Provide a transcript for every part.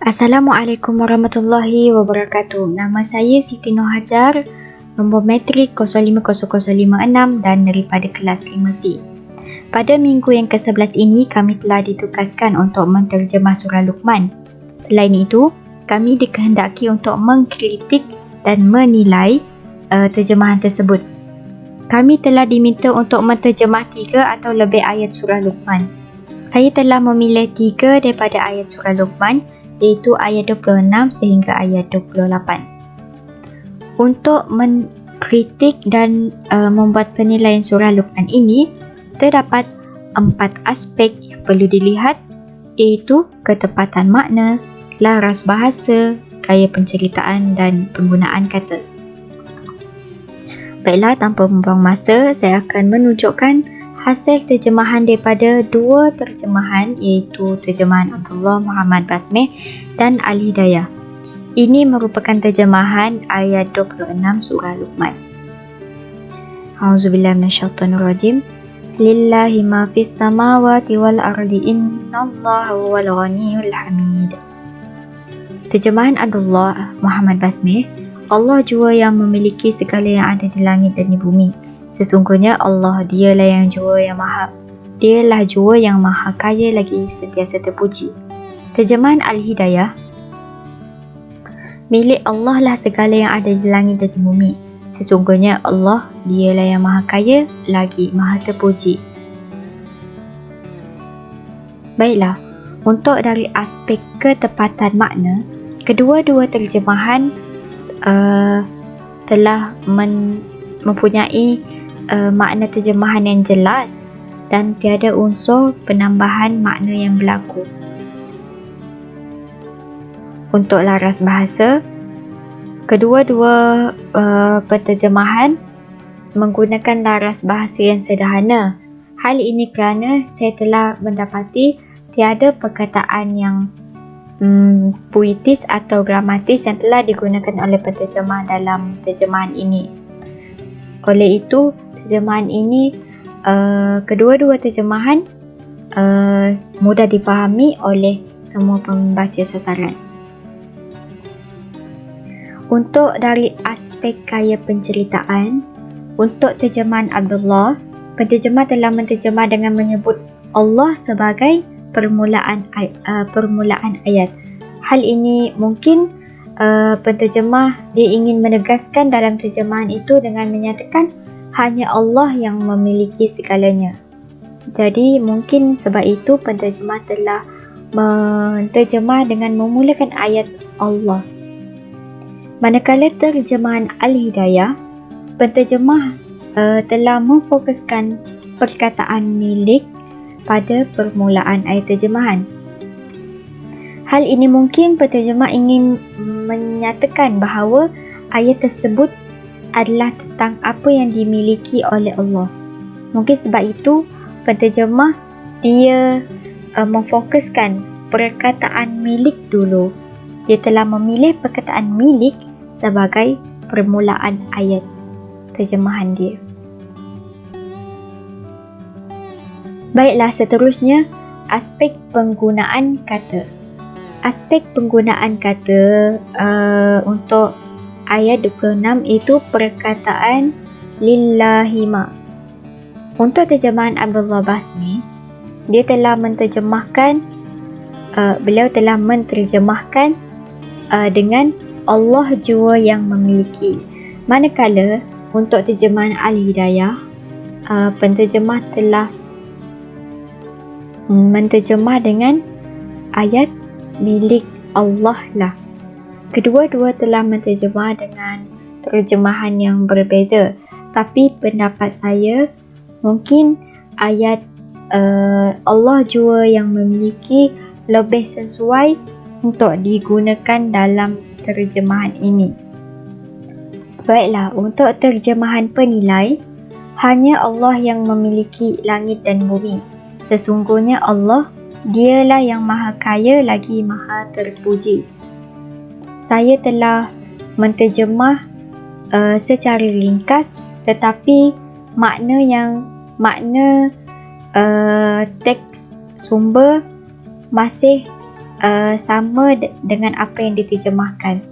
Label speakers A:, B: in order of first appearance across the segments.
A: Assalamualaikum warahmatullahi wabarakatuh. Nama saya Siti Nur Hajar, nombor matrik 050056 dan daripada kelas 5C. Pada minggu yang ke-11 ini, kami telah ditugaskan untuk menterjemah surah Luqman. Selain itu, kami dikehendaki untuk mengkritik dan menilai terjemahan tersebut. Kami telah diminta untuk menterjemah 3 atau lebih ayat surah Luqman. Saya telah memilih 3 daripada ayat surah Luqman, iaitu ayat 26 sehingga ayat 28. Untuk mengkritik dan membuat penilaian surah Luqman ini, terdapat 4 aspek yang perlu dilihat, iaitu ketepatan makna, laras bahasa, gaya penceritaan dan penggunaan kata. Baiklah, tanpa membuang masa, saya akan menunjukkan hasil terjemahan daripada 2 terjemahan, iaitu terjemahan Abdullah Muhammad Basmeh dan Al-Hidayah. Ini merupakan terjemahan ayat 26 surah Luqman. A'udzubillahi minasyaitonirrajim. Lillahi ma fis samawati wal ardi innallaha huwal ghaniyyul hamid. Terjemahan Abdullah Muhammad Basmeh, Allah jua yang memiliki segala yang ada di langit dan di bumi. Sesungguhnya Allah dialah jua yang maha kaya lagi sentiasa terpuji. Terjemahan Al-Hidayah, milik Allah lah segala yang ada di langit dan di bumi. Sesungguhnya Allah dialah yang maha kaya lagi maha terpuji. Baiklah, untuk dari aspek ketepatan makna, kedua-dua terjemahan telah mempunyai makna terjemahan yang jelas dan tiada unsur penambahan makna yang berlaku. Untuk laras bahasa, kedua-dua penterjemahan menggunakan laras bahasa yang sederhana. Hal ini kerana saya telah mendapati tiada perkataan yang puitis atau gramatis yang telah digunakan oleh penterjemah dalam terjemahan ini. Oleh itu, terjemahan ini, kedua-dua terjemahan mudah dipahami oleh semua pembaca sasaran. Untuk dari aspek gaya penceritaan, untuk terjemahan Abdullah, penterjemah telah menterjemah dengan menyebut Allah sebagai permulaan ayat. Hal ini mungkin penterjemah dia ingin menegaskan dalam terjemahan itu dengan menyatakan hanya Allah yang memiliki segalanya. Jadi mungkin sebab itu penterjemah telah menterjemah dengan memulakan ayat Allah. Manakala terjemahan Al-Hidayah, penterjemah telah memfokuskan perkataan milik pada permulaan ayat terjemahan. Hal ini mungkin penterjemah ingin menyatakan bahawa ayat tersebut adalah tentang apa yang dimiliki oleh Allah. Mungkin sebab itu penterjemah dia memfokuskan perkataan milik dulu. Dia telah memilih perkataan milik sebagai permulaan ayat terjemahan dia. Baiklah, seterusnya aspek penggunaan kata. Aspek penggunaan kata untuk ayat 26 itu perkataan lillahi ma. Untuk terjemahan Abdullah Basmeh, dia telah menterjemahkan dengan Allah jua yang memiliki. Manakala untuk terjemahan Al-Hidayah, penterjemah telah menterjemah dengan ayat milik Allah lah. Kedua-dua telah menterjemah dengan terjemahan yang berbeza, tapi pendapat saya mungkin ayat Allah jua yang memiliki lebih sesuai untuk digunakan dalam terjemahan ini. Baiklah, untuk terjemahan penilai, hanya Allah yang memiliki langit dan bumi. Sesungguhnya Allah dialah yang maha kaya lagi maha terpuji. Saya telah menterjemah secara ringkas, tetapi makna teks sumber masih sama dengan apa yang diterjemahkan.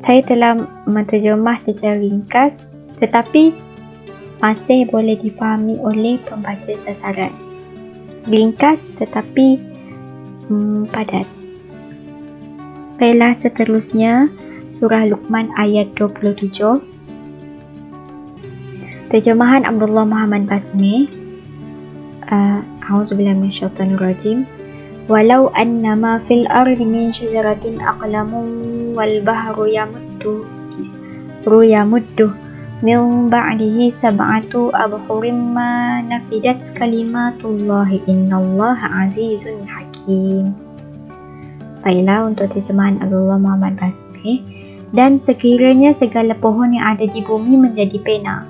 A: Saya telah menterjemah secara ringkas tetapi masih boleh difahami oleh pembaca sasaran. Ringkas tetapi padat. Baiklah, seterusnya surah Luqman ayat 27. Terjemahan Abdullah Muhammad Basmi. A'udzubillahi minasyaitonirrajim. Walau annama fil ardi min syajaratin aqlamun wal bahru yamuddu min ba'dihi sab'atu abhurim ma nafidat kalimatullahi innallaha azizun hakim. Baiklah, untuk terjemahan Abdullah Muhammad Basmi. Dan sekiranya segala pohon yang ada di bumi menjadi pena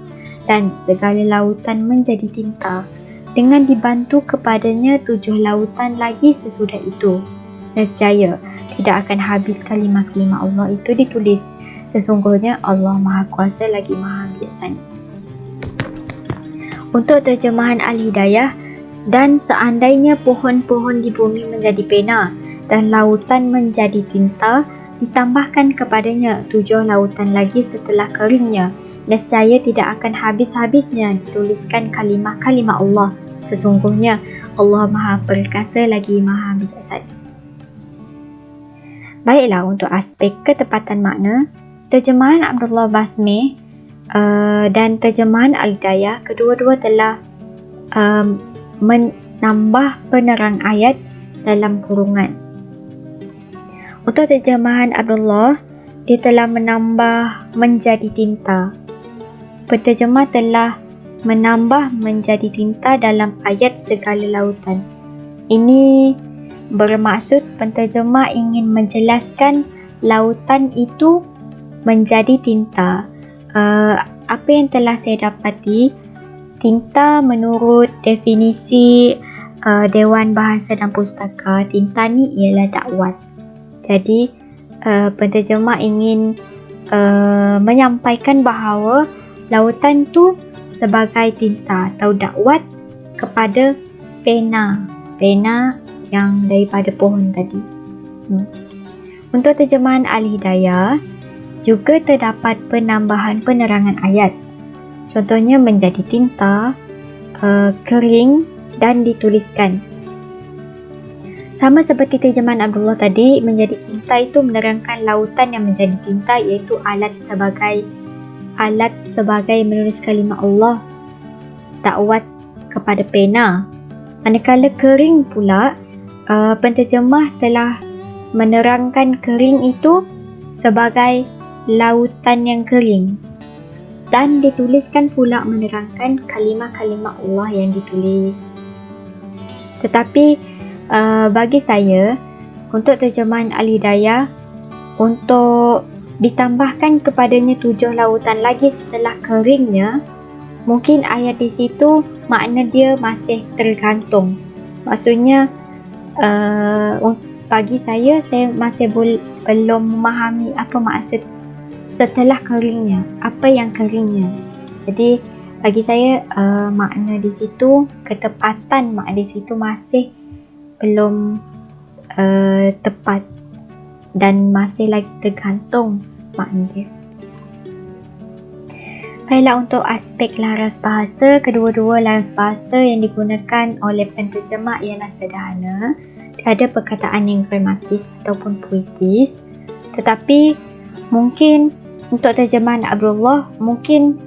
A: dan segala lautan menjadi tinta, dengan dibantu kepadanya 7 lautan lagi sesudah itu, nescaya tidak akan habis kalimah-kalimah Allah itu ditulis. Sesungguhnya Allah Maha Kuasa lagi Maha Bijaksana. Untuk terjemahan Al-Hidayah, dan seandainya pohon-pohon di bumi menjadi pena dan lautan menjadi tinta, ditambahkan kepadanya 7 lautan lagi setelah keringnya, nescaya tidak akan habis-habisnya dituliskan kalimah-kalimah Allah. Sesungguhnya Allah Maha Perkasa lagi Maha Bijaksana. Baiklah, untuk aspek ketepatan makna, terjemahan Abdullah Basmi dan terjemahan Al-Hidayah, kedua-dua telah menambah penerang ayat dalam kurungan. Untuk terjemahan Abdullah, dia telah menambah menjadi tinta. Penterjemah telah menambah menjadi tinta dalam ayat segala lautan. Ini bermaksud penterjemah ingin menjelaskan lautan itu menjadi tinta. Apa yang telah saya dapati, tinta menurut definisi Dewan Bahasa dan Pustaka, tinta ni ialah dakwat. Jadi penterjemah ingin menyampaikan bahawa lautan tu sebagai tinta atau dakwat kepada pena yang daripada pohon tadi. Untuk terjemahan Al-Hidayah juga terdapat penambahan penerangan ayat. Contohnya menjadi tinta, kering dan dituliskan. Sama seperti terjemahan Abdullah tadi, menjadi tinta itu menerangkan lautan yang menjadi tinta, iaitu alat sebagai menulis kalimah Allah, dakwat kepada pena. Manakala kering pula, penterjemah telah menerangkan kering itu sebagai lautan yang kering, dan dituliskan pula menerangkan kalimah-kalimah Allah yang ditulis. Tetapi bagi saya, untuk terjemahan Al-Hidayah, untuk ditambahkan kepadanya 7 lautan lagi setelah keringnya, mungkin ayat di situ makna dia masih tergantung. Maksudnya bagi saya masih belum memahami apa maksud setelah keringnya, apa yang keringnya. Jadi bagi saya makna di situ, ketepatan makna di situ masih belum tepat dan masih lagi tergantung makna dia. Baiklah, untuk aspek laras bahasa, kedua-dua laras bahasa yang digunakan oleh penterjemah ialah sederhana. Tiada perkataan yang gramatis ataupun puitis. Tetapi mungkin untuk terjemahan Abdullah, mungkin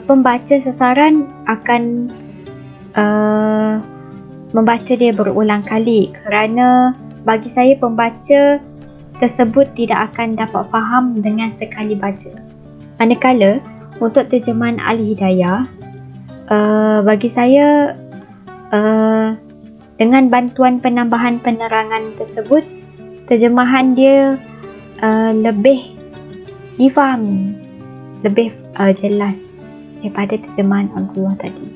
A: pembaca sasaran akan membaca dia berulang kali, kerana bagi saya pembaca tersebut tidak akan dapat faham dengan sekali baca. Manakala untuk terjemahan Al-Hidayah, bagi saya dengan bantuan penambahan penerangan tersebut, terjemahan dia lebih difahami, lebih jelas daripada terjemahan Abdullah tadi.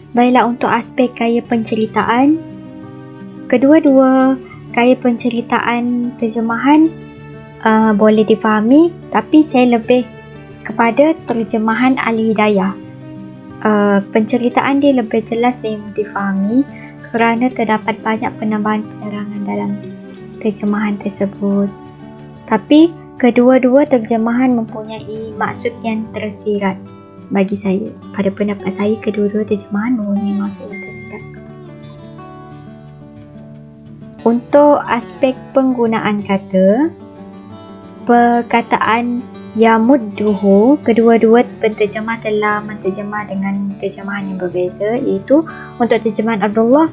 A: Baiklah, untuk aspek gaya penceritaan, kedua-dua gaya penceritaan terjemahan boleh difahami, tapi saya lebih kepada terjemahan Al-Hidayah. Penceritaan dia lebih jelas dan difahami, kerana terdapat banyak penambahan penerangan dalam terjemahan tersebut. Tapi kedua-dua terjemahan mempunyai maksud yang tersirat bagi saya. Pada pendapat saya, kedua-dua terjemahan mempunyai maksud yang tersirat. Untuk aspek penggunaan kata, perkataan yamudduhu, kedua-dua penterjemah telah menterjemah dengan terjemahan yang berbeza, iaitu untuk terjemahan Abdullah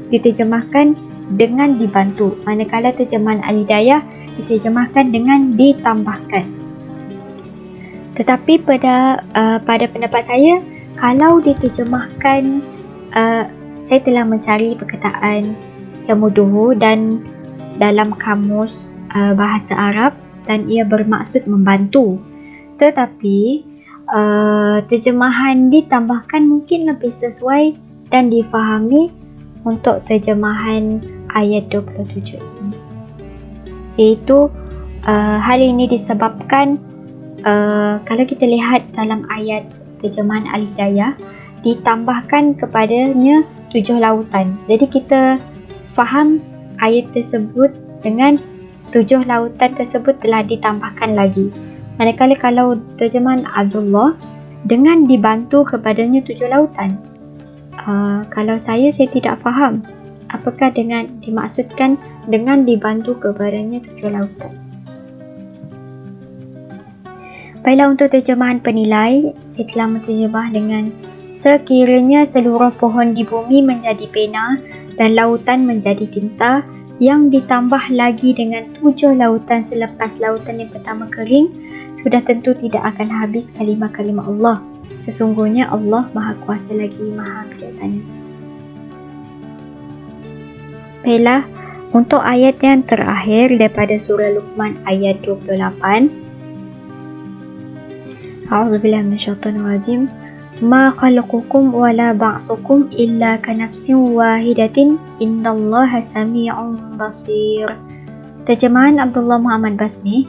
A: diterjemahkan dengan dibantu, manakala terjemahan Al-Hidayah diterjemahkan dengan ditambahkan. Tetapi pada pendapat saya, kalau diterjemahkan, saya telah mencari perkataan yamudduhu dan dalam kamus bahasa Arab, dan ia bermaksud membantu. Tetapi terjemahan ditambahkan mungkin lebih sesuai dan difahami untuk terjemahan ayat 27 ini. Iaitu hal ini disebabkan kalau kita lihat dalam ayat terjemahan Al-Hidayah, ditambahkan kepadanya 7 lautan. Jadi kita faham ayat tersebut dengan 7 lautan tersebut telah ditambahkan lagi. Manakala kalau terjemahan Abdullah dengan dibantu kepadanya 7 lautan. Kalau saya tidak faham apakah dengan dimaksudkan dengan dibantu kepadanya 7 lautan. Baiklah, untuk terjemahan penilai, saya telah menterjemah dengan sekiranya seluruh pohon di bumi menjadi pena dan lautan menjadi tinta, yang ditambah lagi dengan 7 lautan selepas lautan yang pertama kering, sudah tentu tidak akan habis kalimah-kalimah Allah. Sesungguhnya Allah Maha Kuasa lagi Maha Bijaksana. Baiklah, untuk ayat yang terakhir daripada surah Luqman ayat 28. A'udzubillahi minasyaitonir rajim. Ma khalqukum wala ba'thukum illa kanafsin wahidatin innallaha sami'un basir. Terjemahan Abdullah Muhammad Basmi.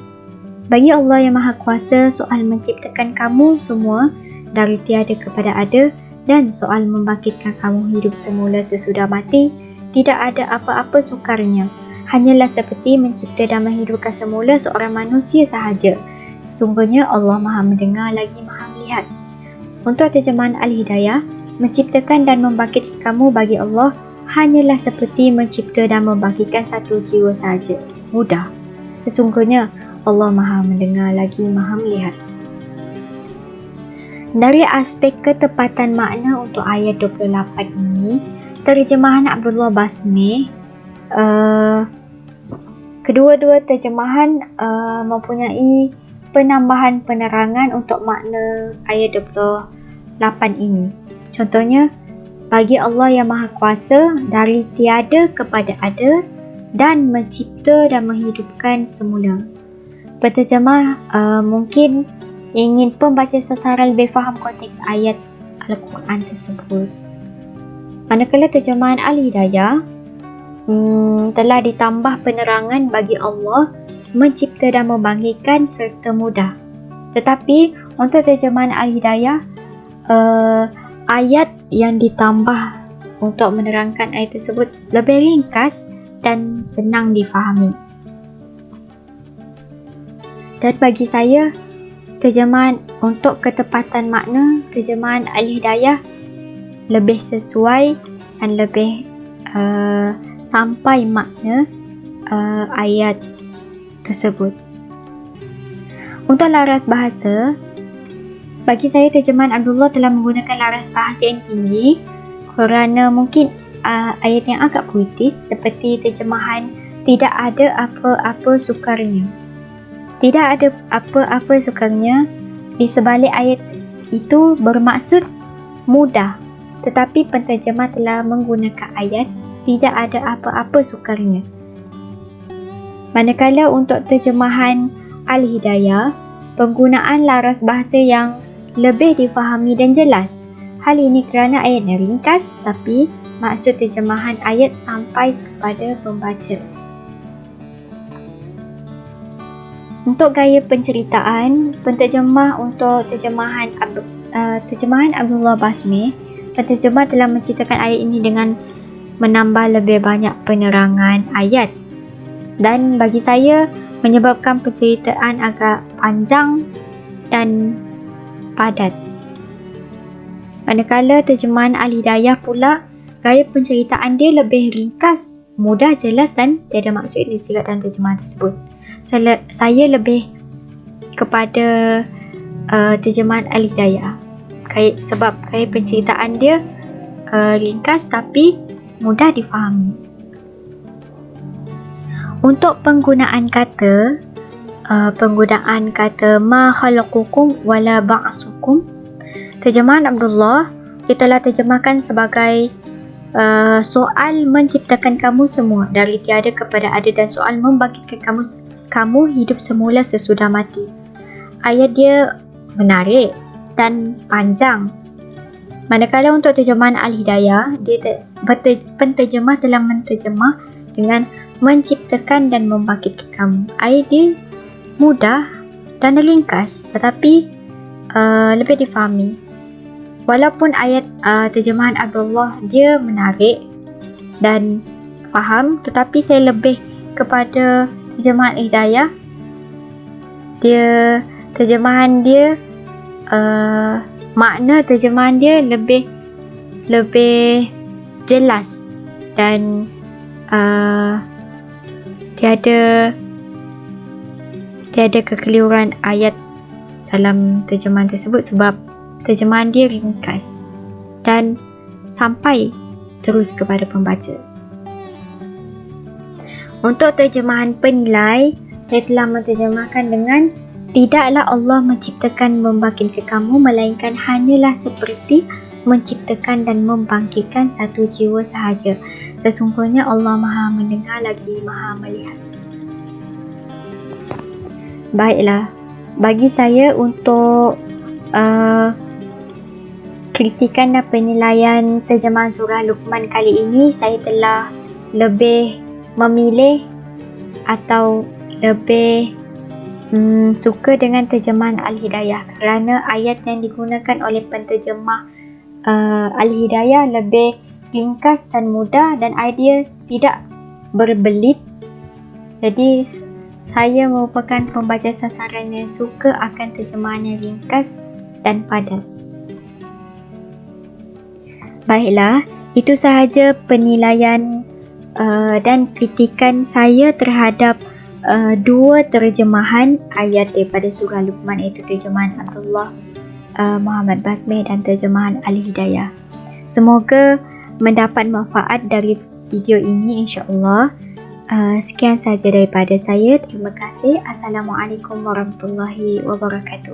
A: Bagi Allah yang Maha Kuasa, soal menciptakan kamu semua dari tiada kepada ada dan soal membangkitkan kamu hidup semula sesudah mati, tidak ada apa-apa sukarnya. Hanyalah seperti mencipta dan menghidupkan semula seorang manusia sahaja. Sesungguhnya Allah Maha mendengar lagi Maha melihat. Untuk terjemahan Al-Hidayah, menciptakan dan membangkitkan kamu bagi Allah hanyalah seperti mencipta dan membangkitkan satu jiwa sahaja. Mudah. Sesungguhnya Allah Maha mendengar lagi Maha melihat. Dari aspek ketepatan makna untuk ayat 28 ini, terjemahan Abdullah Basmi, kedua-dua terjemahan mempunyai penambahan penerangan untuk makna ayat 28 ini. Contohnya, bagi Allah yang Maha Kuasa dari tiada kepada ada dan mencipta dan menghidupkan semula. Penterjemah mungkin ingin pembaca sasaran lebih faham konteks ayat Al-Quran tersebut. Manakala terjemahan Al-Hidayah telah ditambah penerangan bagi Allah mencipta dan membangkitkan serta mudah. Tetapi untuk terjemahan Al-Hidayah, ayat yang ditambah untuk menerangkan ayat tersebut lebih ringkas dan senang difahami. Dan bagi saya, terjemahan untuk ketepatan makna, terjemahan Al-Hidayah lebih sesuai dan lebih sampai makna ayat tersebut. Untuk laras bahasa, bagi saya terjemahan Abdullah telah menggunakan laras bahasa yang tinggi kerana mungkin ayat yang agak puitis, seperti terjemahan tidak ada apa-apa sukarnya. Tidak ada apa-apa sukarnya di sebalik ayat itu bermaksud mudah, tetapi penterjemah telah menggunakan ayat tidak ada apa-apa sukarnya. Manakala untuk terjemahan Al-Hidayah, penggunaan laras bahasa yang lebih difahami dan jelas. Hal ini kerana ayatnya ringkas, tapi maksud terjemahan ayat sampai kepada pembaca. Untuk gaya penceritaan, penterjemah untuk terjemahan Abdullah Basmi, penterjemah telah menceritakan ayat ini dengan menambah lebih banyak penerangan ayat, dan bagi saya menyebabkan penceritaan agak panjang dan padat. Manakala terjemahan Al-Hidayah pula, gaya penceritaan dia lebih ringkas, mudah, jelas dan tiada maksud disirat dalam terjemahan tersebut. Saya lebih kepada terjemahan Al-Hidayah sebab gaya penceritaan dia ringkas tapi mudah difahami. Untuk penggunaan kata ma khalaqakum wala ba'asukum, terjemahan Abdullah telah terjemahkan sebagai soal menciptakan kamu semua dari tiada kepada ada dan soal membangkitkan kamu hidup semula sesudah mati. Ayat dia menarik dan panjang. Manakala untuk terjemahan Al-Hidayah, penterjemah telah menterjemah dengan menciptakan dan membangkitkan kamu. Ayat dia mudah dan ringkas tetapi lebih difahami. Walaupun ayat terjemahan Abdullah dia menarik dan faham, tetapi saya lebih kepada terjemahan Hidayah. Terjemahan dia makna terjemahan dia lebih jelas dan tiada kekeliruan ayat dalam terjemahan tersebut sebab terjemahan dia ringkas dan sampai terus kepada pembaca. Untuk terjemahan penilai, saya telah menterjemahkan dengan tidaklah Allah menciptakan membangkitkan kamu melainkan hanyalah seperti menciptakan dan membangkitkan satu jiwa sahaja. Sesungguhnya Allah Maha mendengar lagi Maha melihat. Baiklah, bagi saya untuk kritikan dan penilaian terjemahan surah Luqman kali ini, saya telah lebih memilih atau lebih suka dengan terjemahan Al-Hidayah kerana ayat yang digunakan oleh penterjemah Al-Hidayah lebih ringkas dan mudah dan idea tidak berbelit. Jadi saya merupakan pembaca sasaran yang suka akan terjemahan yang ringkas dan padat. Baiklah, itu sahaja penilaian dan kritikan saya terhadap dua terjemahan ayat daripada surah Luqman, iaitu terjemahan Abdullah Muhammad Basmih dan terjemahan Al-Hidayah. Semoga mendapat manfaat dari video ini, insya-Allah. Sekian sahaja daripada saya. Terima kasih. Assalamualaikum warahmatullahi wabarakatuh.